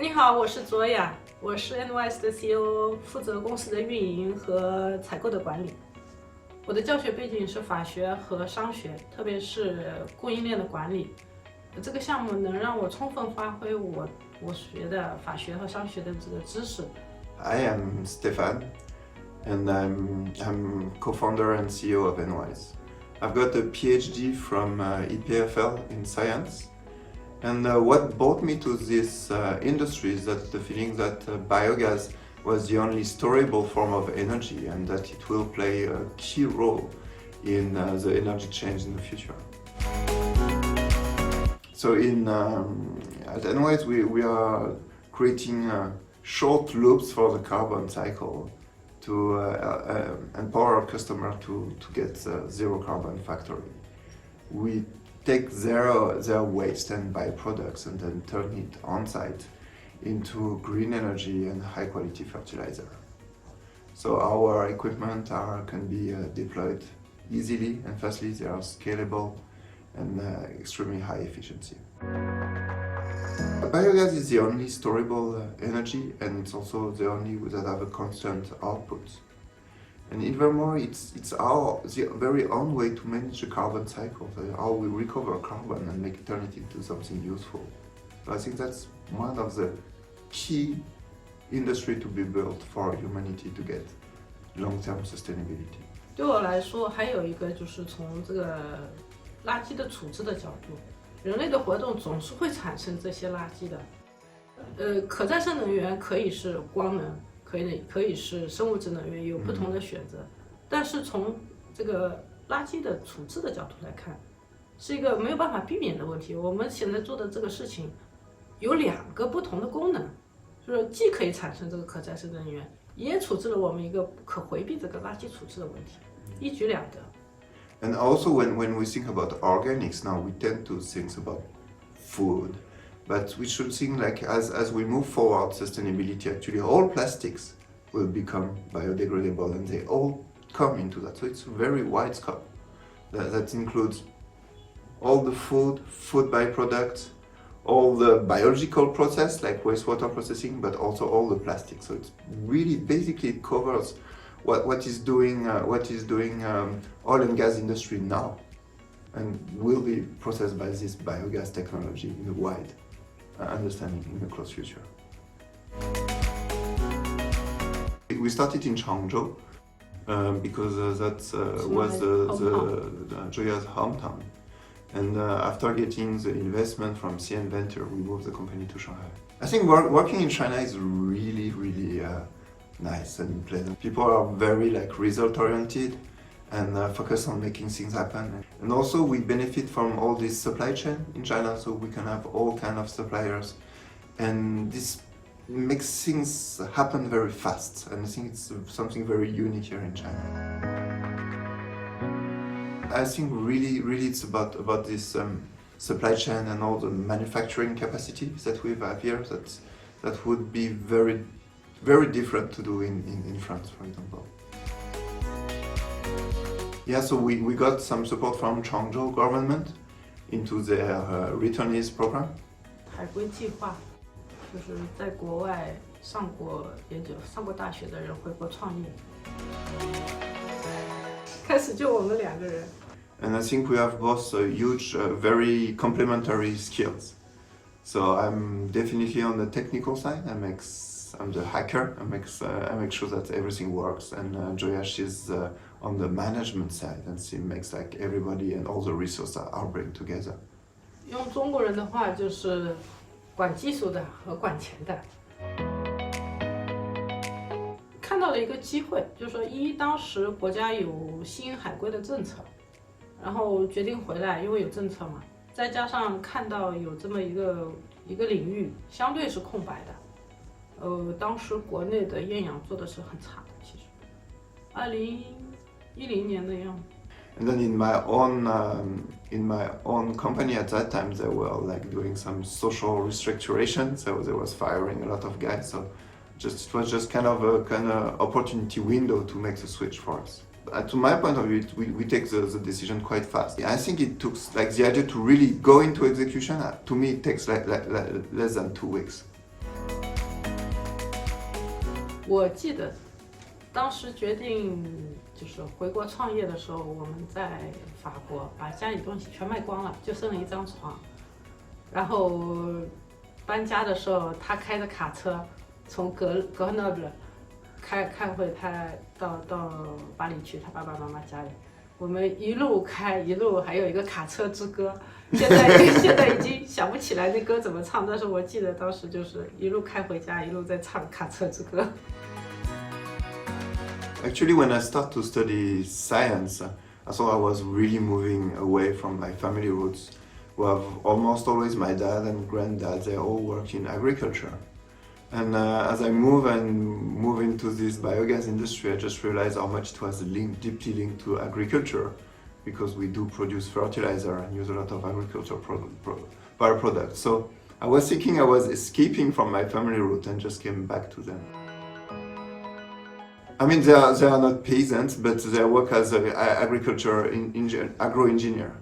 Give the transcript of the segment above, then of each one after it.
你好，我是卓雅，我是 Enwise 的 CEO， 负责公司的运营和采购的管理。我的教学背景是法学和商学，特别是供应链的管理。这个项目能让我充分发挥我学的法学和商学的这个知识。I am Stefan, and I'm co-founder and CEO of Enwise. I've got a PhD from EPFL in science, and what brought me to this industry is that the feeling that biogas was the only storable form of energy and that it will play a key role in the energy change in the future. So at Enwise we are creating short loops for the carbon cycle to empower our customer to get zero carbon factory. We take their waste and byproducts and then turn it on site into green energy and high quality fertilizer. So our equipment can be deployed easily and fastly. They are scalable and extremely high efficiency. Biogas is the only storable energy, and it's also the only that have a constant output. And furthermore, it's our very own way to manage the carbon cycle, how we recover carbon and turn it into something useful. So I think that's one of the key industry to be built for humanity to get long-term sustainability. 对我来说，还有一个就是从这个垃圾的处置的角度，人类的活动总是会产生这些垃圾的。可再生能源可以是光能，可以是生物质能源，有不同的选择。但是从这个垃圾的处置的角度来看，是一个没有办法避免的问题。我们现在做的这个事情有两个不同的功能，就是既可以产生这个可再生能源，也处置了我们一个不可回避这个垃圾处置的问题，一举两得。And also when we think about organics now, we tend to think about food, but we should think like as we move forward sustainability, actually all plastics will become biodegradable and they all come into that. So it's a very wide scope. That includes all the food byproducts, all the biological process like wastewater processing, but also all the plastic. So it's really basically it covers what is doing oil and gas industry now, and will be processed by this biogas technology in a wide understanding in the close future. We started in Changzhou because that was Joya's hometown. And after getting the investment from CN Venture, we moved the company to Shanghai. I think working in China is really nice and pleasant. People are very result-oriented and focus on making things happen. And also we benefit from all this supply chain in China, so we can have all kind of suppliers. And this makes things happen very fast. And I think it's something very unique here in China. I think really it's about this supply chain and all the manufacturing capacity that we have here that would be very different to do in France, for example. Yeah, so we got some support from Changzhou government into their returnees program. 海归计划就是在国外上过研究、上过大学的人回国创业。开始就我们两个人。And I think we have both huge, very complementary skills. So I'm definitely on the technical side. I'm the hacker. I make sure that everything works. And Joya, she's on the management side, and she makes everybody and all the resources are bring together. 用中国人的话就是管技术的和管钱的。看到了一个机会，就是说当时国家有新海归的政策，然后决定回来，因为有政策嘛，再加上看到有这么一个领域，相对是空白的。当时国内的厌氧做的是很差的，其实，2010年的样子。And then in my own company at that time, they were doing some social restructuration, so they was firing a lot of guys. So it was just kind of opportunity window to make the switch for us. To my point of view, we take the decision quite fast. I think it took the idea to really go into execution. To me, it takes less than 2 weeks. 我记得当时决定就是回国创业的时候，我们在法国把家里东西全卖光了，就剩了一张床。然后搬家的时候，他开着卡车从格勒布开回他到巴黎去，他爸爸妈妈家里。我们一路开一路，还有一个卡车之歌。现在已经想不起来那歌怎么唱，但是我记得当时就是一路开回家，一路在唱卡车之歌。Actually, when I started to study science, I thought I was really moving away from my family roots. We have almost always my dad and granddad, they all work in agriculture. And as I move into this biogas industry, I just realized how much it was deeply linked to agriculture, because we do produce fertilizer and use a lot of agricultural byproducts. So I was thinking I was escaping from my family root and just came back to them. I mean, they are not peasants, but they work as an agro-engineer.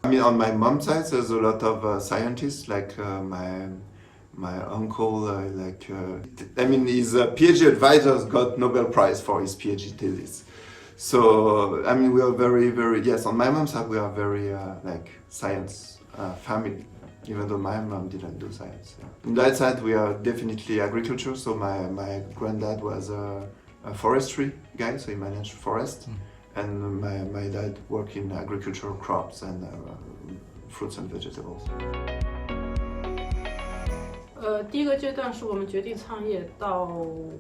I mean, on my mom's side, there's a lot of scientists, like my uncle, I mean, his PhD advisors got Nobel Prize for his PhD thesis. So, I mean, we are very, very, yes, on my mom's side, we are very, science family, even though my mom didn't do science. Yeah. On that side, we are definitely agriculture, so my granddad was a forestry guy, so he managed forest. And my dad worked in agricultural crops and fruits and vegetables. 第一个阶段是我们决定创业到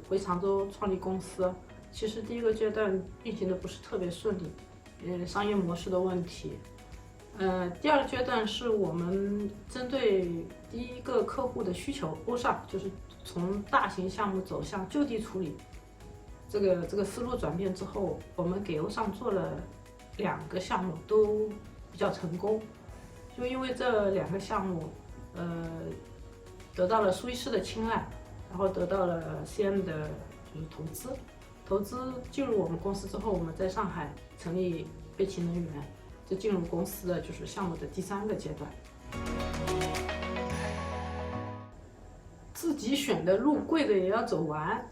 回常州创立公司。其实第一个阶段运行的不是特别顺利，商业模式的问题。第二个阶段是我们针对第一个客户的需求欧上，就是从大型项目走向就地处理。这个思路转变之后，我们给欧尚做了2个项目，都比较成功。就因为这2个项目，得到了苏伊士的青睐，然后得到了 CM 的就是投资进入我们公司之后，我们在上海成立贝奇能源，这进入公司的就是项目的第3个阶段。自己选的路，贵的也要走完。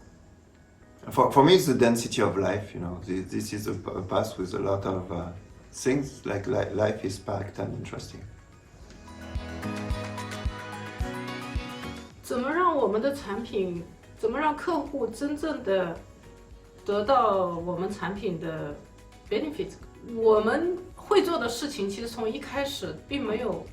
For me, it's the density of life. You know, this is a path with a lot of things. Like life is packed and interesting. 怎么让我们的产品，怎么让客户真正的得到我们产品的 benefit？ 我们会做的事情其实从一开始并没有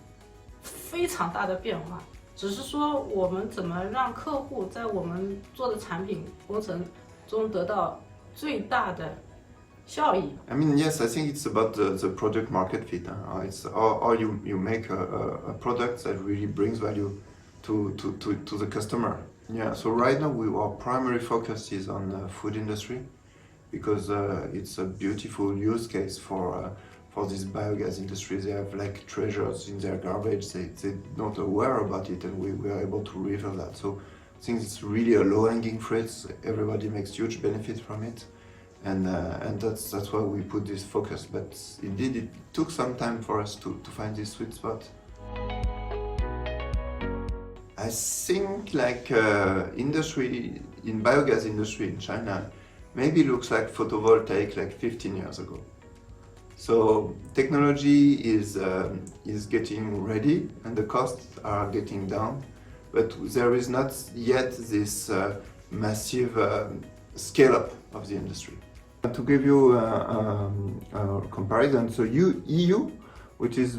非常大的变化，只是说我们怎么让客户在我们做的产品工程中得到最大的效益。I mean, yes, I think it's about the product market fit. It's how you make a product that really brings value to the customer. Yeah. So right now, our primary focus is on the food industry, because it's a beautiful use case for this biogas industry. They have like treasures in their garbage. They're not aware about it, and we are able to reveal that. So I think it's really a low-hanging fruit. Everybody makes huge benefit from it, and that's why we put this focus. But indeed, it took some time for us to find this sweet spot. I think like industry in biogas industry in China maybe looks like photovoltaic like 15 years ago. So technology is getting ready and the costs are getting down, but there is not yet this massive scale up of the industry. To give you a comparison, so EU, which is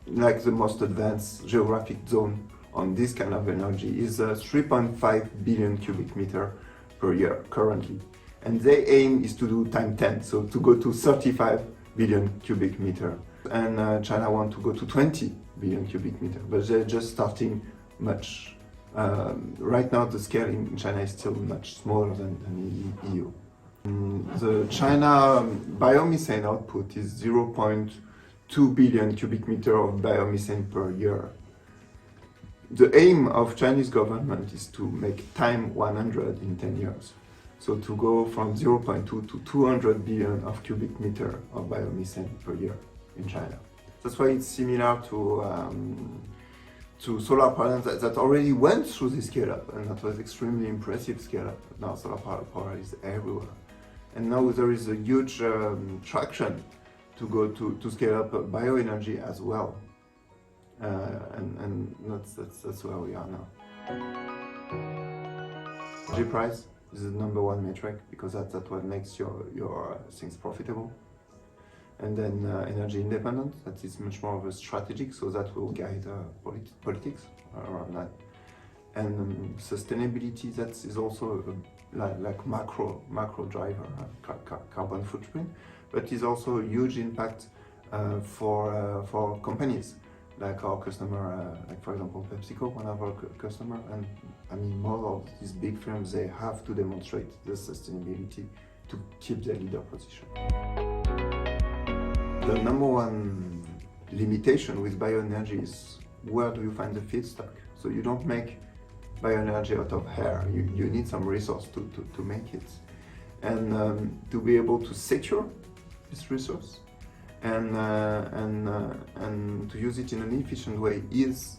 like the most advanced geographic zone on this kind of energy, is 3.5 billion cubic meter per year currently. And their aim is to do time 10, so to go to 35 billion cubic meter. And China want to go to 20 billion cubic meter, but they're just starting much. Right now the scale in China is still much smaller than the EU. The China biomethane output is 0.2 billion cubic meter of biomethane per year. The aim of Chinese government is to make time 100 in 10 years. So to go from 0.2 to 200 billion of cubic meter of biomethane per year in China. That's why it's similar to to solar panels that already went through the scale-up, and that was extremely impressive scale-up. Now solar power is everywhere. And now there is a huge traction to go to scale up bioenergy as well. And that's where we are now. Energy price is the #1 metric because that's what makes your things profitable. And then energy independence, that is much more of a strategic, so that will guide politics around that. And sustainability, that is also like macro driver, carbon footprint, but is also a huge impact for companies like our customer, like for example PepsiCo, one of our customer, and I mean more of these big firms, they have to demonstrate the sustainability to keep their leader position. The #1 limitation with bioenergy is where do you find the feedstock? So you don't make bioenergy out of air. You need some resource to make it. And to be able to secure this resource and to use it in an efficient way is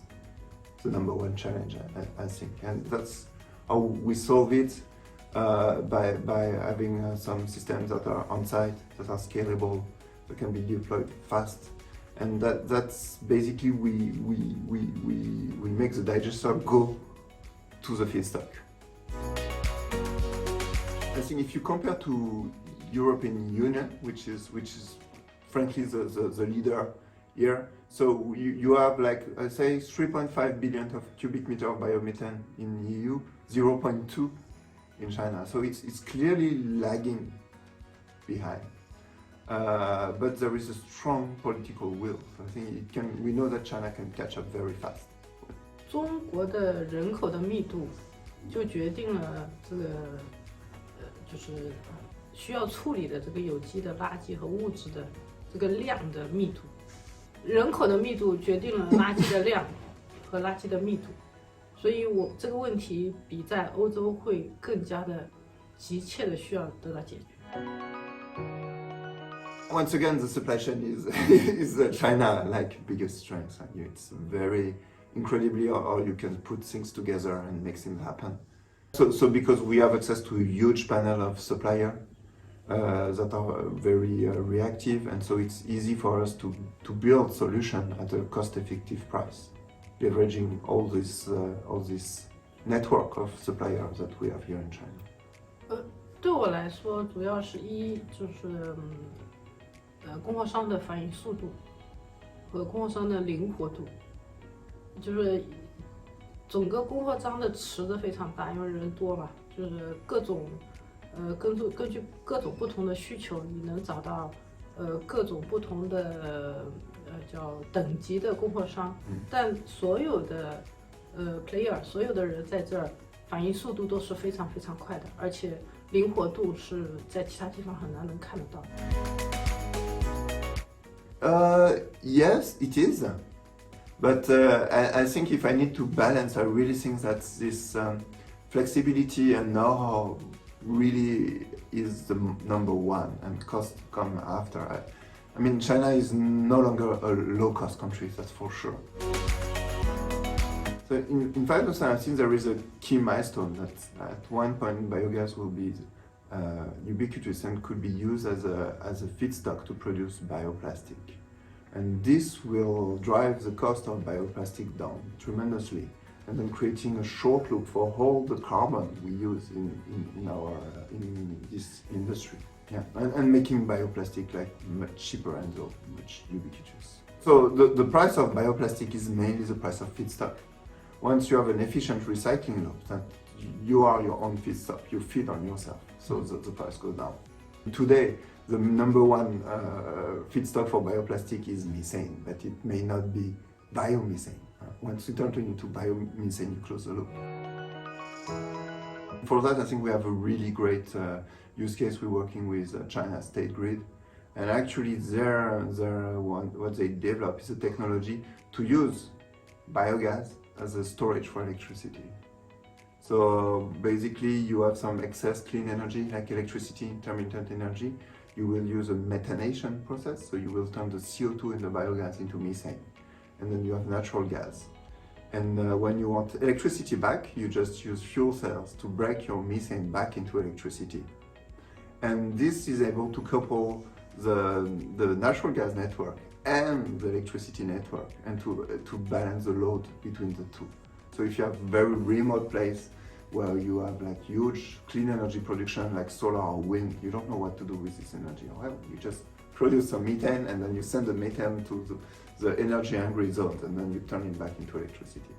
the #1 challenge, I think. And that's how we solve it by having some systems that are on site, that are scalable, that can be deployed fast, and that's basically we make the digester go to the feedstock. I think if you compare to European Union, which is frankly the leader here, so you have like I say 3.5 billion of cubic meter of biomethane in the EU, 0.2 in China. So it's clearly lagging behind. But there is a strong political will. So I think we know that China can catch up very fast. 中国的人口的密度就决定了这个就是需要处理的这个有机的垃圾和物质的这个量的密度。人口的密度决定了垃圾的量和垃圾的密度，所以这个问题比在欧洲会更加的急切的需要得到解决。Once again, the supply chain is China like biggest strength. It's very incredibly how you can put things together and make things happen. So because we have access to a huge panel of suppliers that are very reactive, and so it's easy for us to build solution at a cost-effective price, leveraging all this network of suppliers that we have here in China. 对我来说，主要是就是供货商的反应速度和供货商的灵活度，就是整个供货商的池子非常大，因为人多嘛，就是各种根据各种不同的需求，你能找到各种不同的叫等级的供货商，但所有的player， 所有的人在这儿反应速度都是非常非常快的，而且灵活度是在其他地方很难能看得到。Yes, it is. But I think if I need to balance, I really think that this flexibility and know-how really is the #1, and cost come after. I mean, China is no longer a low-cost country, that's for sure. So in 5 years' time, I think there is a key milestone that at one point biogas will be ubiquitous and could be used as a feedstock to produce bioplastic. And this will drive the cost of bioplastic down tremendously, and then creating a short loop for all the carbon we use in this industry. Yeah, and making bioplastic like much cheaper and much ubiquitous. So the price of bioplastic is mainly the price of feedstock. Once you have an efficient recycling loop, that you are your own feedstock, you feed on yourself, so the price goes down. Today, the #1 feedstock for bioplastic is methane, but it may not be biomethane. Once you turn it into biomethane, you close the loop. For that, I think we have a really great use case. We're working with China State Grid, and actually what they develop is a technology to use biogas as a storage for electricity. So basically you have some excess clean energy like electricity, intermittent energy. You will use a methanation process, so you will turn the CO2 in the biogas into methane, and then you have natural gas. And when you want electricity back, you just use fuel cells to break your methane back into electricity. And this is able to couple the natural gas network and the electricity network, and to balance the load between the two. So if you have a very remote place where you have like huge clean energy production like solar or wind, you don't know what to do with this energy. However, you just produce some methane and then you send the methane to the energy hungry zones, and then you turn it back into electricity.